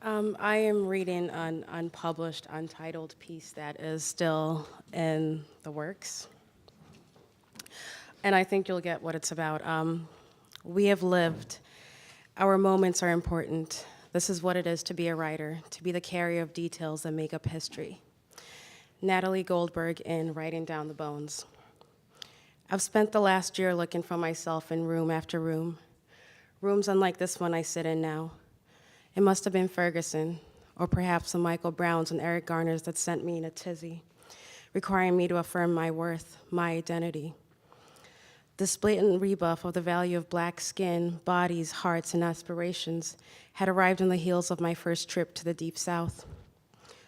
I am reading an unpublished, untitled piece that is still in the works, and I think you'll get what it's about. We have lived. Our moments are important. This is what it is to be a writer, to be the carrier of details that make up history. Natalie Goldberg in Writing Down the Bones. I've spent the last year looking for myself in room after room, rooms unlike this one I sit in now. It must have been Ferguson, or perhaps the Michael Browns and Eric Garners that sent me in a tizzy, requiring me to affirm my worth, my identity. This blatant rebuff of the value of black skin, bodies, hearts, and aspirations had arrived on the heels of my first trip to the Deep South,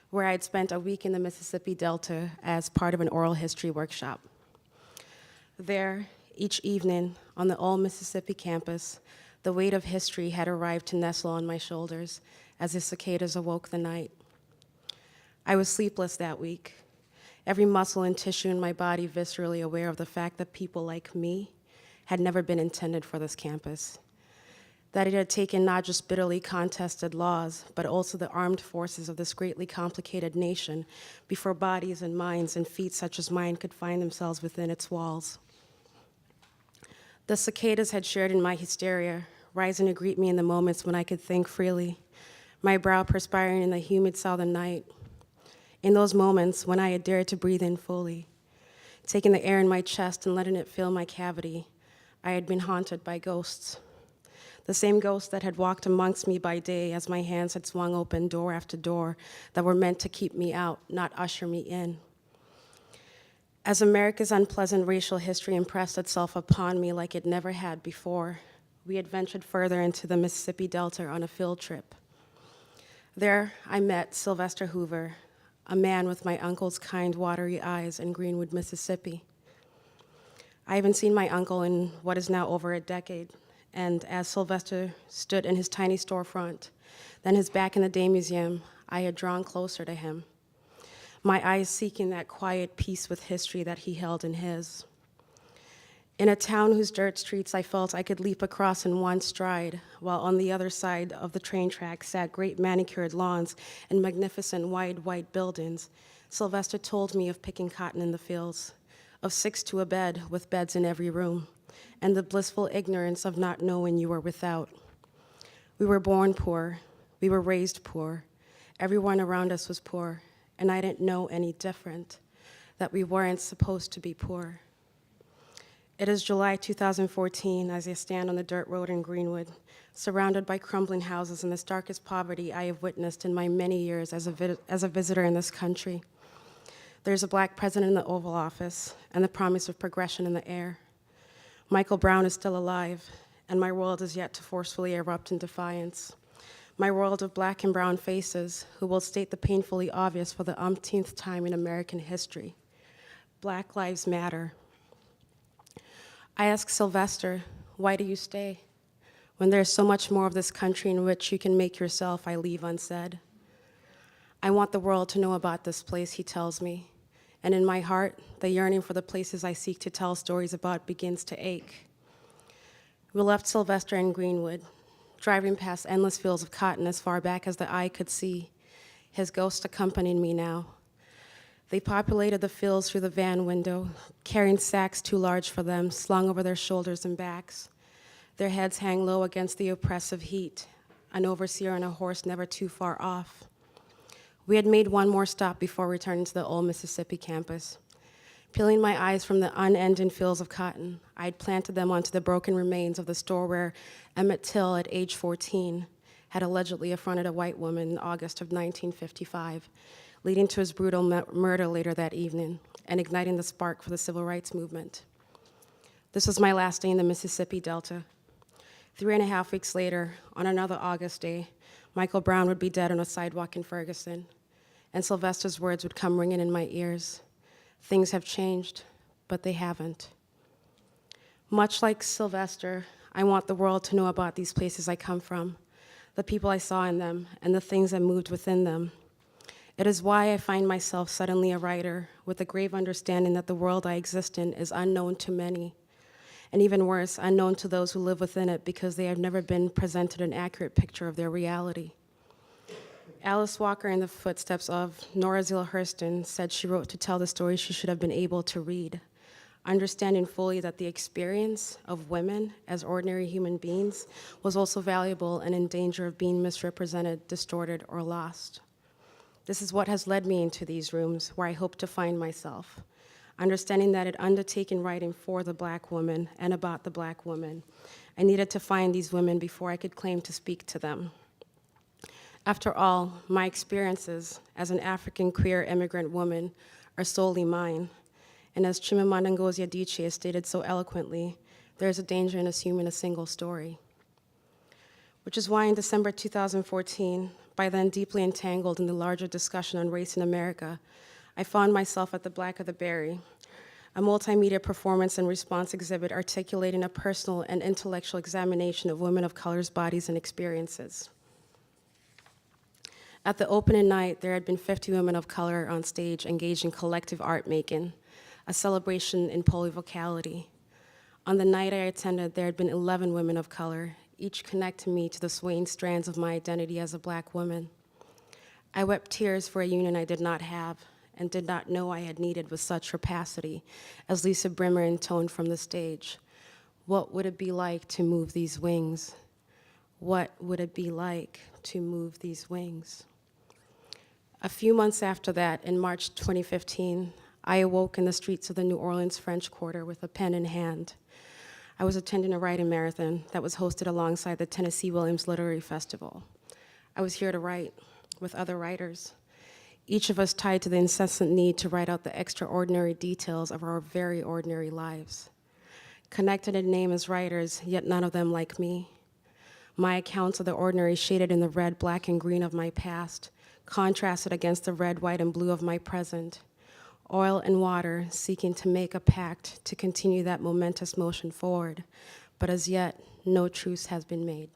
where I had spent a week in the Mississippi Delta as part of an oral history workshop. There, each evening, on the old Mississippi campus, the weight of history had arrived to nestle on my shoulders as the cicadas awoke the night. I was sleepless that week, every muscle and tissue in my body viscerally aware of the fact that people like me had never been intended for this campus, that it had taken not just bitterly contested laws, but also the armed forces of this greatly complicated nation before bodies and minds and feet such as mine could find themselves within its walls. The cicadas had shared in my hysteria, rising to greet me in the moments when I could think freely, my brow perspiring in the humid southern night. In those moments when I had dared to breathe in fully, taking the air in my chest and letting it fill my cavity, I had been haunted by ghosts. The same ghosts that had walked amongst me by day as my hands had swung open door after door that were meant to keep me out, not usher me in. As America's unpleasant racial history impressed itself upon me like it never had before, we had ventured further into the Mississippi Delta on a field trip. There, I met Sylvester Hoover, a man with my uncle's kind, watery eyes in Greenwood, Mississippi. I haven't seen my uncle in what is now over a decade, and as Sylvester stood in his tiny storefront, then his back in the Day Museum, I had drawn closer to him, my eyes seeking that quiet peace with history that he held in his. In a town whose dirt streets I felt I could leap across in one stride, while on the other side of the train tracks sat great manicured lawns and magnificent wide white buildings, Sylvester told me of picking cotton in the fields, of 6 to a bed with beds in every room, and the blissful ignorance of not knowing you were without. We were born poor, we were raised poor, everyone around us was poor, and I didn't know any different, that we weren't supposed to be poor. It is July 2014 as I stand on the dirt road in Greenwood, surrounded by crumbling houses and the starkest poverty I have witnessed in my many years as a visitor in this country. There's a black president in the Oval Office and the promise of progression in the air. Michael Brown is still alive, and my world is yet to forcefully erupt in defiance. My world of black and brown faces who will state the painfully obvious for the umpteenth time in American history. Black lives matter. I ask Sylvester, why do you stay? When there's so much more of this country in which you can make yourself, I leave unsaid. I want the world to know about this place, he tells me. And in my heart, the yearning for the places I seek to tell stories about begins to ache. We left Sylvester in Greenwood, driving past endless fields of cotton as far back as the eye could see. His ghost accompanied me now. They populated the fields through the van window, carrying sacks too large for them, slung over their shoulders and backs. Their heads hang low against the oppressive heat, an overseer on a horse never too far off. We had made one more stop before returning to the old Mississippi campus. Peeling my eyes from the unending fields of cotton, I had planted them onto the broken remains of the store where Emmett Till, at age 14, had allegedly affronted a white woman in August of 1955, leading to his brutal murder later that evening and igniting the spark for the civil rights movement. This was my last day in the Mississippi Delta. 3.5 weeks later, on another August day, Michael Brown would be dead on a sidewalk in Ferguson, and Sylvester's words would come ringing in my ears. Things have changed, but they haven't. Much like Sylvester, I want the world to know about these places I come from, the people I saw in them, and the things that moved within them. It is why I find myself suddenly a writer with a grave understanding that the world I exist in is unknown to many, and even worse, unknown to those who live within it because they have never been presented an accurate picture of their reality. Alice Walker, in the footsteps of Nora Zillah Hurston, said she wrote to tell the story she should have been able to read, understanding fully that the experience of women as ordinary human beings was also valuable and in danger of being misrepresented, distorted, or lost. This is what has led me into these rooms where I hope to find myself, understanding that in undertaking writing for the Black woman and about the Black woman, I needed to find these women before I could claim to speak to them. After all, my experiences as an African queer immigrant woman are solely mine, and as Chimamanda Ngozi Adichie stated so eloquently, there is a danger in assuming a single story. Which is why in December 2014, by then deeply entangled in the larger discussion on race in America, I found myself at the Black of the Berry, a multimedia performance and response exhibit articulating a personal and intellectual examination of women of color's bodies and experiences. At the opening night, there had been 50 women of color on stage engaged in collective art making, a celebration in polyvocality. On the night I attended, there had been 11 women of color, each connecting me to the swaying strands of my identity as a Black woman. I wept tears for a union I did not have and did not know I had needed with such rapacity, as Lisa Brimmer intoned from the stage. What would it be like to move these wings? What would it be like to move these wings? A few months after that, in March 2015, I awoke in the streets of the New Orleans French Quarter with a pen in hand. I was attending a writing marathon that was hosted alongside the Tennessee Williams Literary Festival. I was here to write with other writers, each of us tied to the incessant need to write out the extraordinary details of our very ordinary lives. Connected in name as writers, yet none of them like me. My accounts of the ordinary shaded in the red, black, and green of my past, contrasted against the red, white, and blue of my present. Oil and water seeking to make a pact to continue that momentous motion forward, but as yet, no truce has been made.